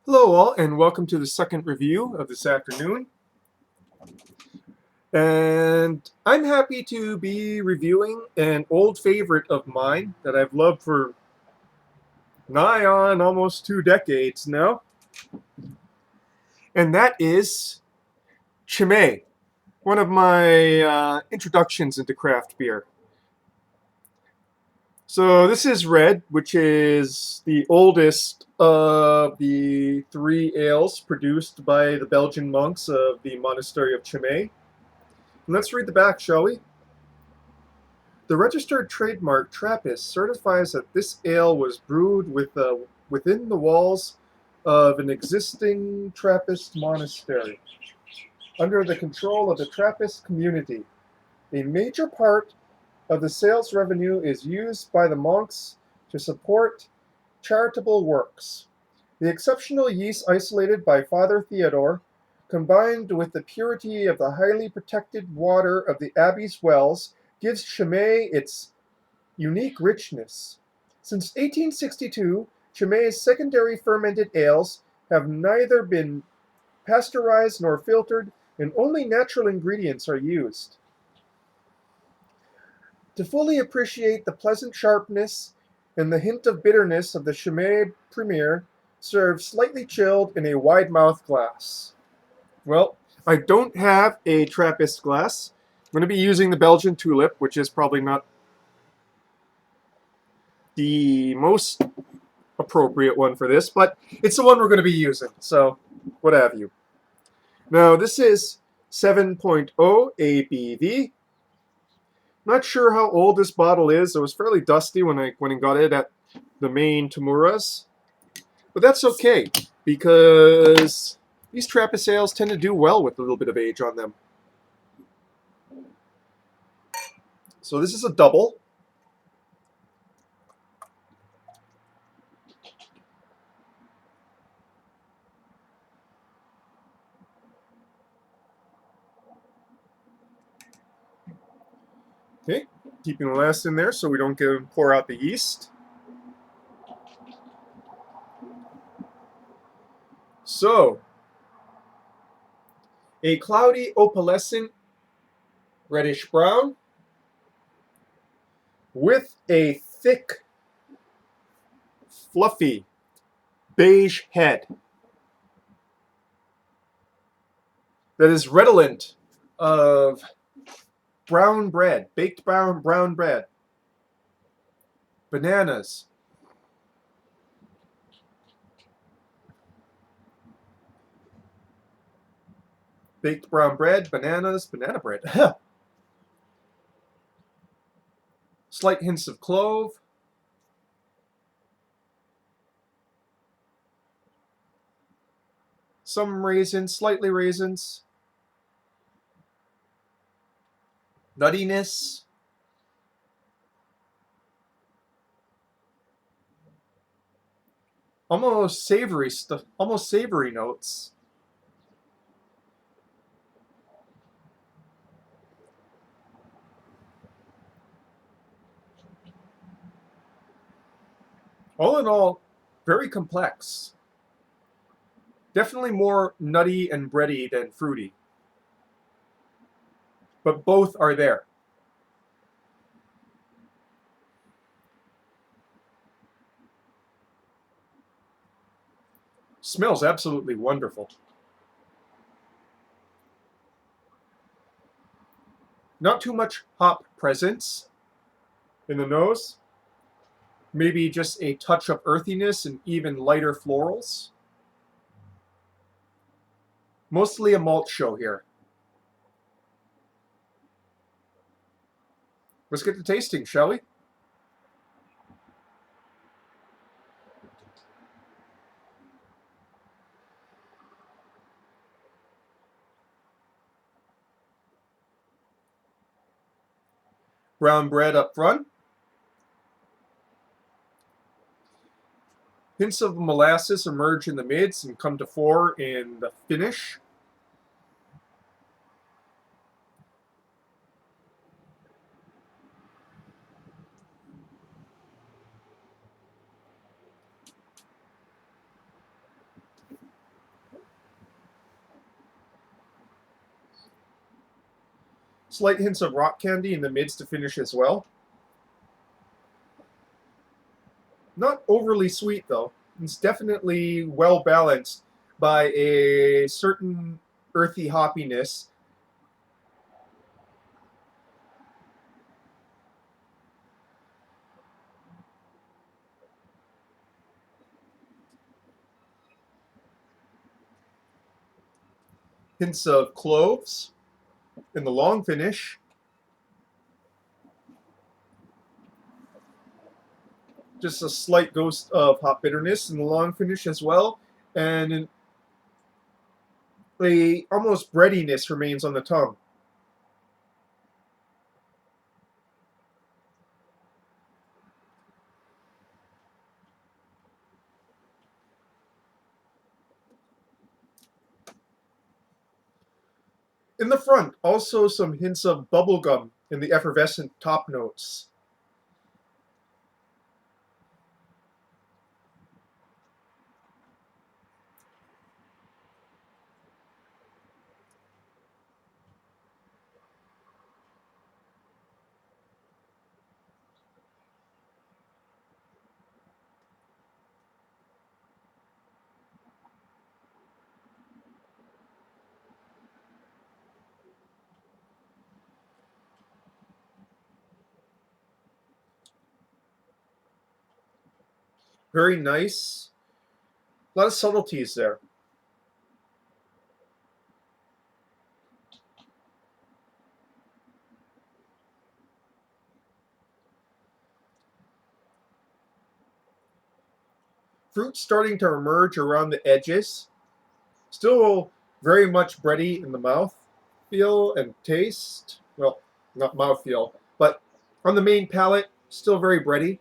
Hello all, and welcome to the second review of this afternoon. And I'm happy to be reviewing an old favorite of mine that I've loved for nigh on almost 2 decades now. And that is Chimay, one of my introductions into craft beer. So this is red, which is the oldest of the three ales produced by the Belgian monks of the monastery of Chimay. Let's read the back, shall we? The registered trademark Trappist certifies that this ale was brewed within the walls of an existing Trappist monastery, under the control of the Trappist community. A major part of the sales revenue is used by the monks to support charitable works. The exceptional yeast isolated by Father Theodore, combined with the purity of the highly protected water of the abbey's wells, gives Chimay its unique richness. Since 1862, Chimay's secondary fermented ales have neither been pasteurized nor filtered, and only natural ingredients are used. To fully appreciate the pleasant sharpness and the hint of bitterness of the Chimay Premier, serve slightly chilled in a wide-mouthed glass. Well, I don't have a Trappist glass. I'm going to be using the Belgian Tulip, which is probably not the most appropriate one for this, but it's the one we're going to be using, so what have you. Now, this is 7.0 ABV. Not sure how old this bottle is. It was fairly dusty when I got it at the main Tamura's, but that's okay because these Trappist ales tend to do well with a little bit of age on them. So this is a double. Okay, keeping the last in there so we don't pour out the yeast. So, a cloudy opalescent reddish brown with a thick, fluffy beige head that is redolent of brown bread, baked brown bread, bananas, baked brown bread, bananas, banana bread. Slight hints of clove. Some raisins, slightly raisins. Nuttiness. Almost savory stuff, almost savory notes. All in all, very complex. Definitely more nutty and bready than fruity. But both are there. Smells absolutely wonderful. Not too much hop presence in the nose. Maybe just a touch of earthiness and even lighter florals. Mostly a malt show here. Let's get to tasting, shall we? Brown bread up front. Hints of molasses emerge in the mids and come to fore in the finish. Slight hints of rock candy in the mids to finish as well. Not overly sweet though. It's definitely well balanced by a certain earthy hoppiness. Hints of cloves in the long finish. Just a slight ghost of hop bitterness in the long finish as well. And a almost breadiness remains on the tongue. In the front, also some hints of bubblegum in the effervescent top notes. Very nice. A lot of subtleties there. Fruit starting to emerge around the edges. Still very much bready in the mouth feel and taste. Well, not mouth feel, but on the main palate, still very bready.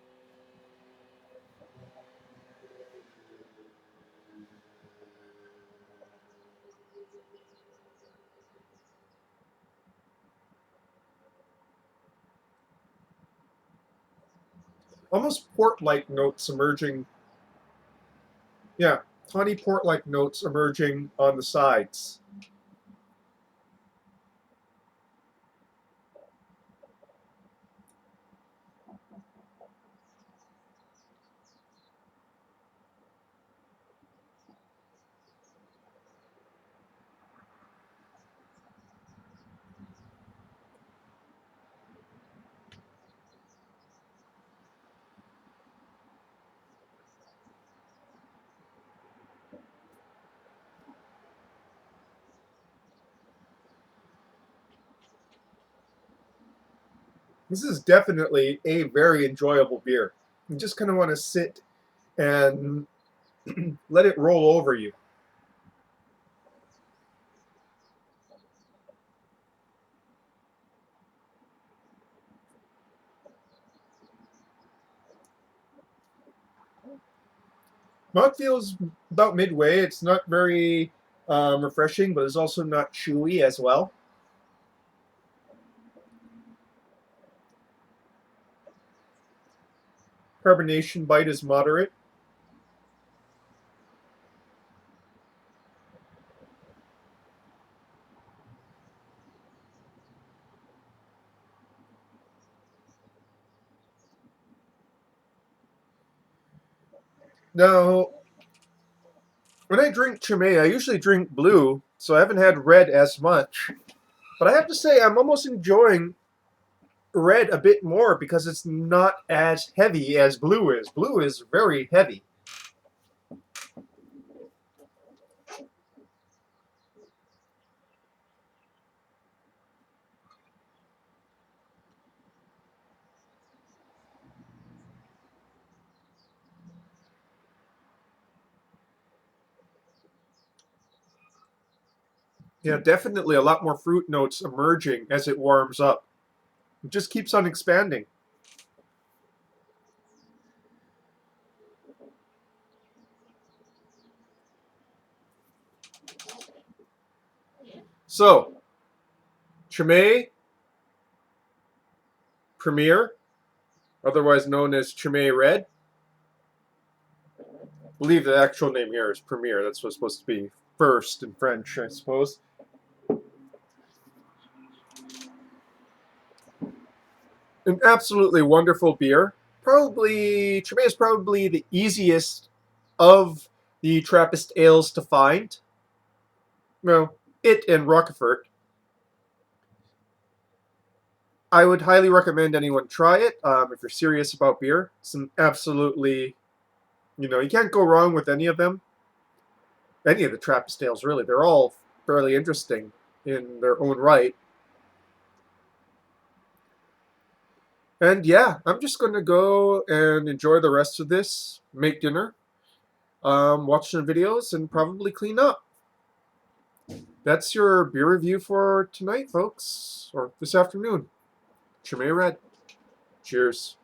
Almost port-like notes emerging. Yeah, tawny port-like notes emerging on the sides. This is definitely a very enjoyable beer. You just kind of want to sit and let it roll over you. Mouthfeel is about midway. It's not very refreshing, but it's also not chewy as well. Carbonation bite is moderate. Now, when I drink Chimay, I usually drink blue, so I haven't had red as much. But I have to say, I'm almost enjoying red a bit more because it's not as heavy as blue is. Blue is very heavy. Yeah, definitely a lot more fruit notes emerging as it warms up. It just keeps on expanding. So, Chimay Premier, otherwise known as Chimay Red. I believe the actual name here is Premier. That's what's supposed to be first in French, I suppose. An absolutely wonderful beer. Probably Chimay is probably the easiest of the Trappist ales to find. Well, it and Rockefort. I would highly recommend anyone try it if you're serious about beer. It's an absolutely, you can't go wrong with any of them. Any of the Trappist ales, really. They're all fairly interesting in their own right. And yeah, I'm just going to go and enjoy the rest of this, make dinner, watch some videos, and probably clean up. That's your beer review for tonight, folks, or this afternoon. Chimay Red. Cheers.